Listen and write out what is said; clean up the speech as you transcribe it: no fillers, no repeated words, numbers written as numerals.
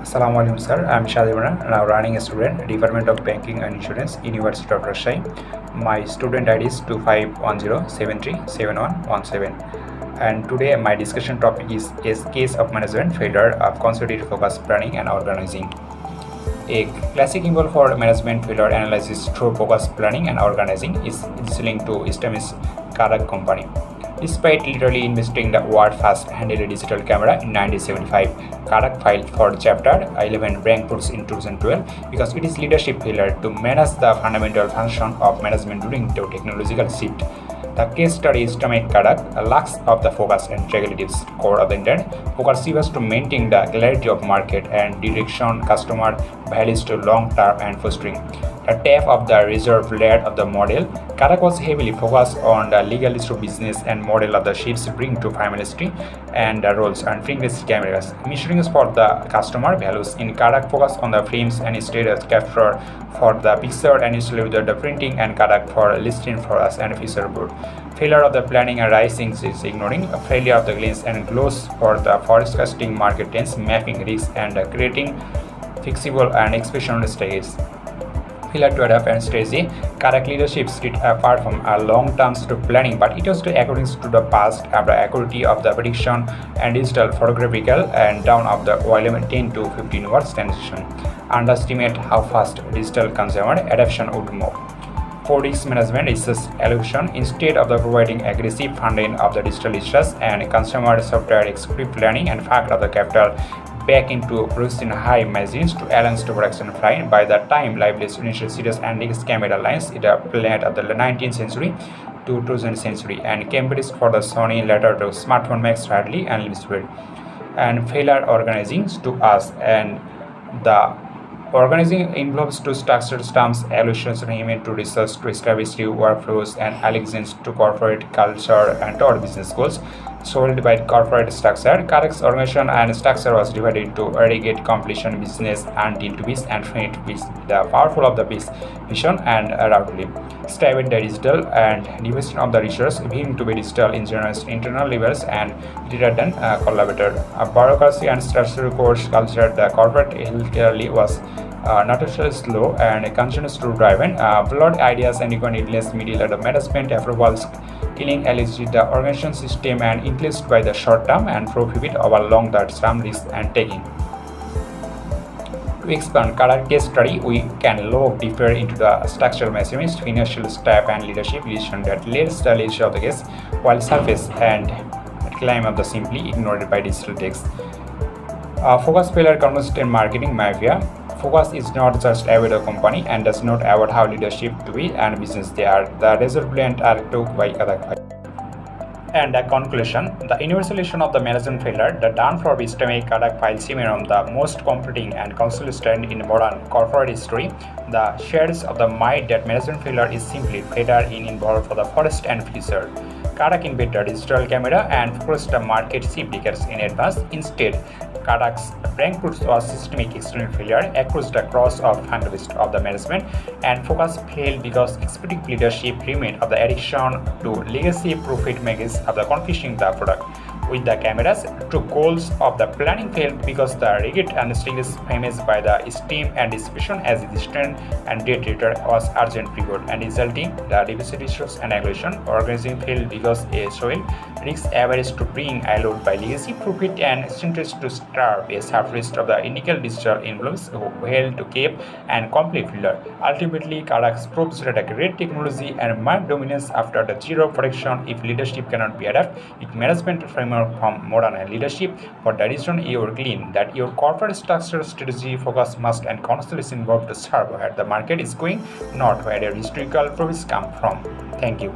Assalamu alaikum sir, I am Shadimana, now running a student, Department of Banking and Insurance, University of Rajshahi. My student ID is 2510737117. And today my discussion topic is case of management failure of concentrated focus planning and organizing. A classic example for management failure analysis through focus planning and organizing is linked to established Karak company. Despite literally investing the world's first handheld digital camera in 1975, Karak filed for Chapter 11 Frankfurt in 2012 because it is leadership failure to manage the fundamental function of management during the technological shift. The case study estimates Karak lacks of the focus and regulatives core of the intent. Focus was to maintain the clarity of market and direction customer values to long term and fostering the tap of the reserve layer of the model. Karak was heavily focused on the legal issue business and model of the ships bring to familiarity and the roles and fingerless cameras. Measuring for the customer values in Karak focus on the frames and status capture for the picture and initially with the printing and Karak for listing for us and feature board. Failure of the planning and rising is ignoring a failure of the glance and gloss for the forecasting market trends, mapping risks and creating fixable and expression stages. Failure to adapt and strategy. Karak leadership did apart from a long-term to planning, but it was according to the past of the accuracy of the prediction and digital photographical and down of the volume 10 to 15 words transition. Underestimate how fast digital consumer adoption would move. For risk management research allocation, instead of the providing aggressive funding of the digital research and consumer software executive planning and fact of the capital back into producing high margins to balance to production flying. By the time Liveless initial series and next camera lines it planned of the 19th century to 2000th century and Cambridge for the Sony later to smartphone Max Radley and Lisbon and failure organizing to us and the organizing involves to structured terms, allusions to research to establish new workflows and allegations to corporate culture and toward business goals. Sold by corporate structure, Karak's organization and structure was divided into aggregate completion business and deal to business and finite to business. The powerful of the business vision and roughly stable the digital and division of the research being to be digital engineers, internal levels and redundant collaborator. A bureaucracy and structural course culture, the corporate healthcare was notoriously slow and continuous to driven flawed ideas and needless middle of the management approvals killing allegedly the organization system and increased by the short term and prohibit over long term risk and taking. To expand Karak case study, we can look deeper into the structural measurements, financial staff and leadership decision that leads the leadership of the case while surface and claim of the simply ignored by digital text. Focus failure consistent marketing mafia. Focus is not just about a company and does not about how leadership to be and business they are. The result are took by other. And the conclusion, the universalization of the management failure, the done for which to make Karak file Simeron the most comforting and consistent in modern corporate history, the shares of the might that management failure is simply failure in involved for the forest and future. Karak invented digital camera and focused the market shift decades in advance. Instead, Karak's Frankfurt was systemic external failure across the cross of fundamentalist of the management and focus failed because executive leadership remained of the addiction to legacy profit makers of the confusing the product. With the cameras, to goals of the planning failed because the rigid understanding is famous by the esteem and distribution as a distant and dead reader was urgent reward and resulting the diversity issues and aggression. Organizing failed because a soil risks average to bring allowed by legacy profit and interest to starve a surface of the initial digital influence who held to keep and complete failure. Ultimately, Karak proves that a great technology and market dominance after the zero protection if leadership cannot be adapted, if management framework from modern leadership. For that reason, you are clean that your corporate structure strategy focus must and constantly involved to serve where the market is going, not where the historical profits come from. Thank you.